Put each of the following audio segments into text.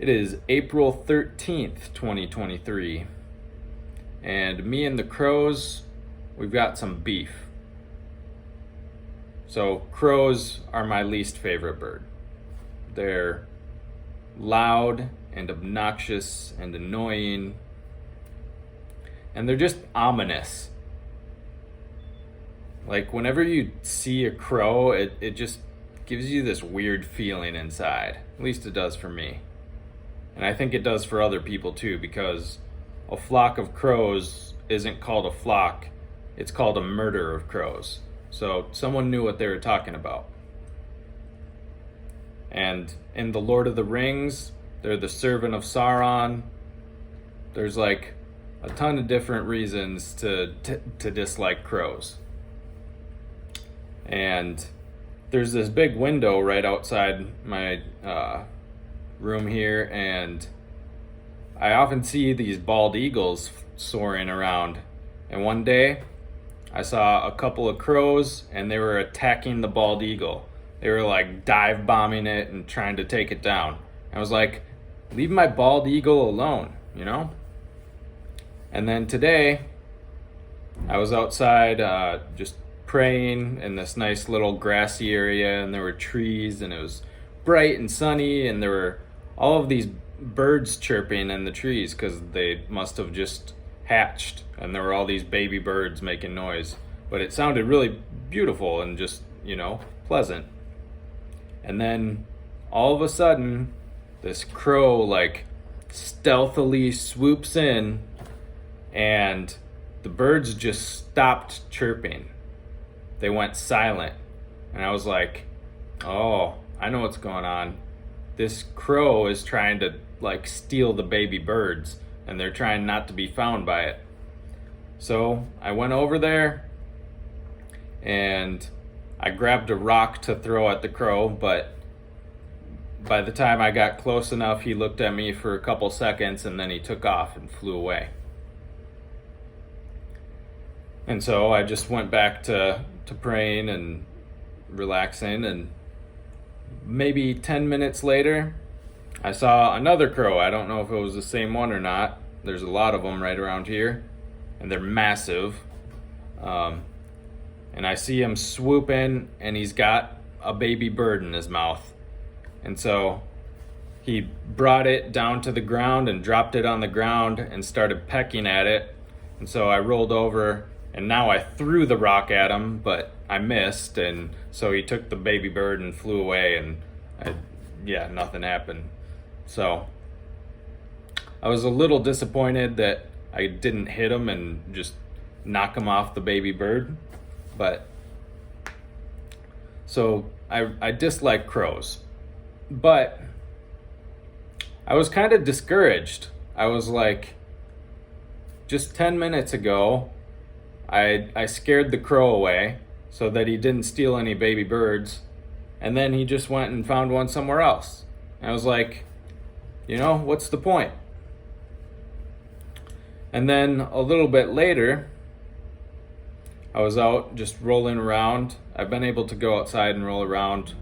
It is April 13th, 2023, and me and the crows, we've got some beef. So, crows are my least favorite bird. They're loud and obnoxious and annoying, and they're just ominous. Like, whenever you see a crow, it just gives you this weird feeling inside. At least it does for me. And I think it does for other people too, because a flock of crows isn't called a flock, it's called a murder of crows. So someone knew what they were talking about. And in The Lord of the Rings, they're the servant of Sauron. There's like a ton of different reasons to dislike crows. And there's this big window right outside my room here, and I often see these bald eagles soaring around. And one day I saw a couple of crows and they were attacking the bald eagle. They were like dive bombing it and trying to take it down. I was like, leave my bald eagle alone, you know? And then today I was outside just praying in this nice little grassy area, and there were trees, and it was bright and sunny, and there were all of these birds chirping in the trees because they must have just hatched, and there were all these baby birds making noise. But it sounded really beautiful and just, pleasant. And then all of a sudden, this crow like stealthily swoops in, and the birds just stopped chirping. They went silent. And I was like, oh, I know what's going on. This crow is trying to like steal the baby birds, and they're trying not to be found by it. So I went over there and I grabbed a rock to throw at the crow, but by the time I got close enough, he looked at me for a couple seconds and then he took off and flew away. And so I just went back to praying and relaxing, and maybe 10 minutes later, I saw another crow. I don't know if it was the same one or not. There's a lot of them right around here, and they're massive. And I see him swoop in, and he's got a baby bird in his mouth. And so he brought it down to the ground and dropped it on the ground and started pecking at it. And so I rolled over, and now I threw the rock at him, but I missed, and so he took the baby bird and flew away, and nothing happened. So I was a little disappointed that I didn't hit him and just knock him off the baby bird. But so I dislike crows. But I was kind of discouraged. I was like, just 10 minutes ago, I scared the crow away so that he didn't steal any baby birds, and then he just went and found one somewhere else. And I was like, what's the point? And then a little bit later, I was out just rolling around. I've been able to go outside and roll around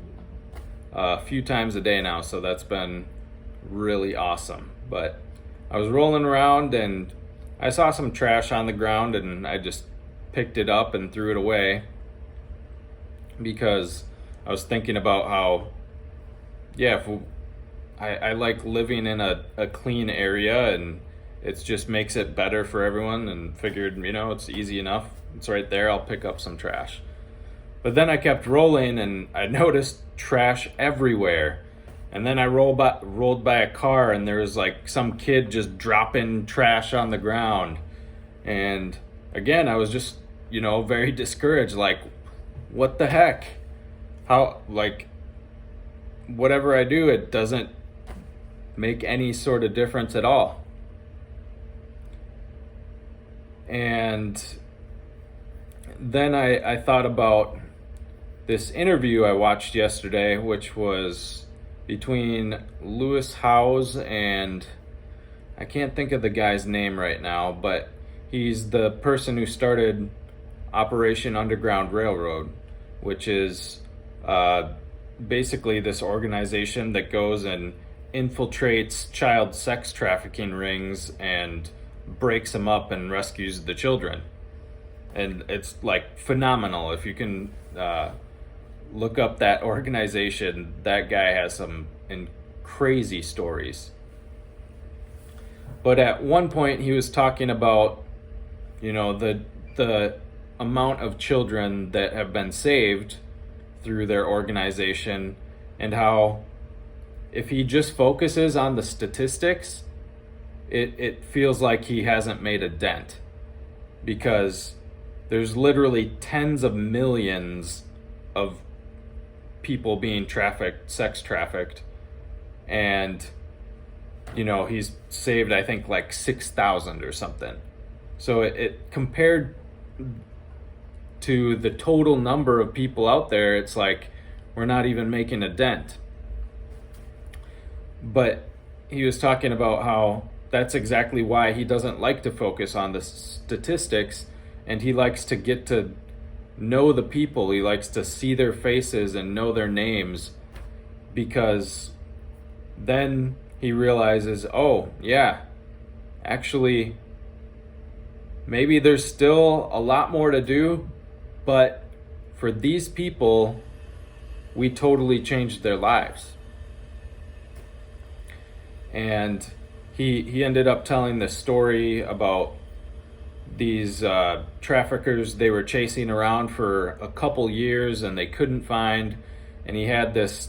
a few times a day now, so that's been really awesome. But I was rolling around and I saw some trash on the ground, and I just picked it up and threw it away because I was thinking about how, I like living in a clean area, and it just makes it better for everyone, and figured, it's easy enough. It's right there. I'll pick up some trash. But then I kept rolling, and I noticed trash everywhere. And then I rolled by a car, and there was like some kid just dropping trash on the ground. And again, I was just, very discouraged. Like, what the heck? How, like, whatever I do, it doesn't make any sort of difference at all. And then I thought about this interview I watched yesterday, which was between Lewis Howes and I can't think of the guy's name right now, but he's the person who started Operation Underground Railroad, which is basically this organization that goes and infiltrates child sex trafficking rings and breaks them up and rescues the children. And it's like phenomenal. If you can look up that organization, that guy has some crazy stories. But at one point he was talking about, the amount of children that have been saved through their organization, and how if he just focuses on the statistics, it feels like he hasn't made a dent, because there's literally tens of millions of people being sex trafficked, and he's saved, I think, like 6,000 or something. So it compared to the total number of people out there, it's like we're not even making a dent. But he was talking about how that's exactly why he doesn't like to focus on the statistics, and he likes to get to know the people. He likes to see their faces and know their names, because then he realizes, oh yeah, actually maybe there's still a lot more to do, but for these people, we totally changed their lives. And he ended up telling this story about these traffickers they were chasing around for a couple years and they couldn't find, and he had this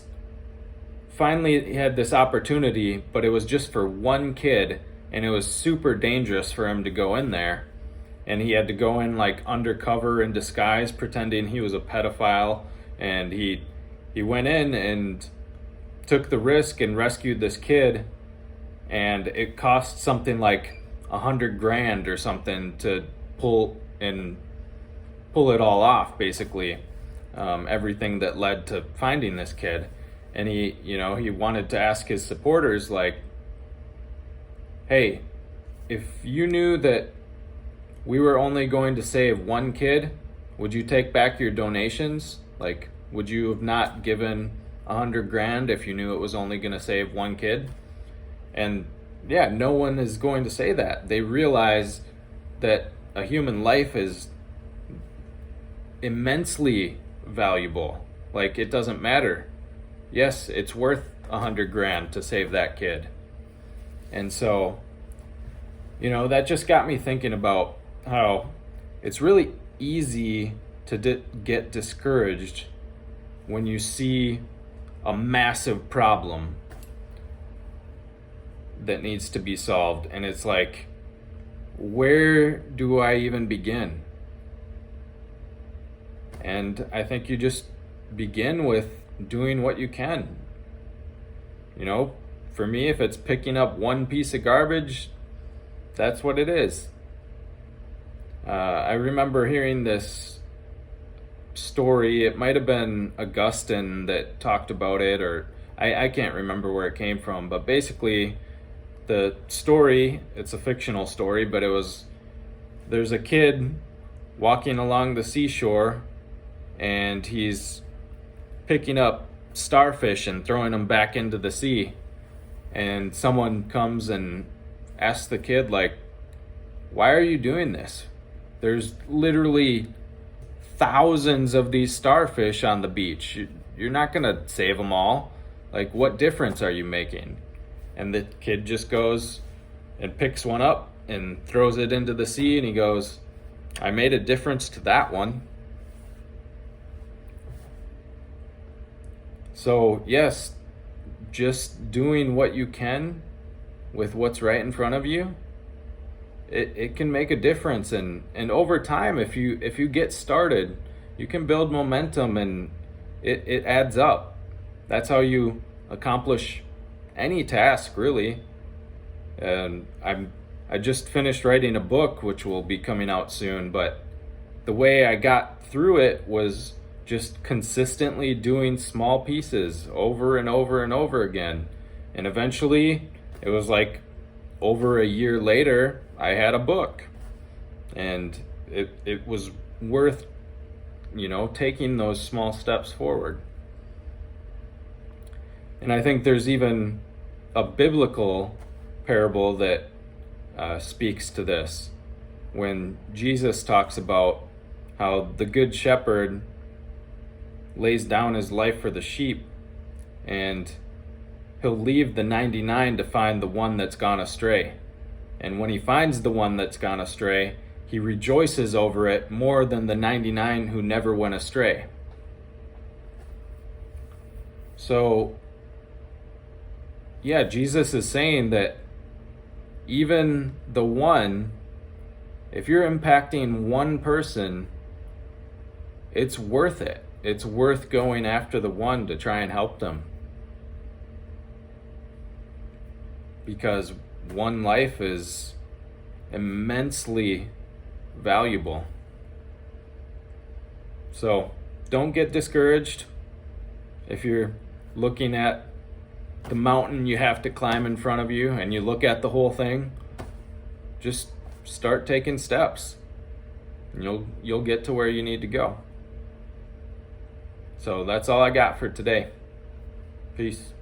opportunity, but it was just for one kid, and it was super dangerous for him to go in there, and he had to go in like undercover in disguise, pretending he was a pedophile, and he went in and took the risk and rescued this kid, and it cost something like $100,000 or something to pull it all off, basically, everything that led to finding this kid. And he wanted to ask his supporters, like, hey, if you knew that we were only going to save one kid, would you take back your donations? Like, would you have not given $100,000 if you knew it was only going to save one kid? And yeah, no one is going to say that. They realize that a human life is immensely valuable. Like, it doesn't matter. Yes, it's worth $100,000 to save that kid. And so, that just got me thinking about how it's really easy to get discouraged when you see a massive problem that needs to be solved, and it's like, where do I even begin? And I think you just begin with doing what you can. For me, if it's picking up one piece of garbage, that's what it is. I remember hearing this story. It might have been Augustine that talked about it, or I can't remember where it came from, but basically the story, it's a fictional story, but there's a kid walking along the seashore, and he's picking up starfish and throwing them back into the sea. And someone comes and asks the kid, like, why are you doing this? There's literally thousands of these starfish on the beach. You're not going to save them all. Like, what difference are you making? And the kid just goes and picks one up and throws it into the sea, and he goes, I made a difference to that one. So yes, just doing what you can with what's right in front of you, it can make a difference. And over time, if you get started, you can build momentum, and it adds up. That's how you accomplish any task, really. And I just finished writing a book, which will be coming out soon, but the way I got through it was just consistently doing small pieces over and over and over again. And eventually, it was like over a year later, I had a book. And it was worth, taking those small steps forward. And I think there's even a biblical parable that speaks to this. When Jesus talks about how the good shepherd lays down his life for the sheep, and he'll leave the 99 to find the one that's gone astray. And when he finds the one that's gone astray, he rejoices over it more than the 99 who never went astray. So, yeah, Jesus is saying that even the one, if you're impacting one person, it's worth it. It's worth going after the one to try and help them. Because one life is immensely valuable. So don't get discouraged if you're looking at the mountain you have to climb in front of you and you look at the whole thing. Just start taking steps and you'll get to where you need to go. So that's all I got for today. Peace.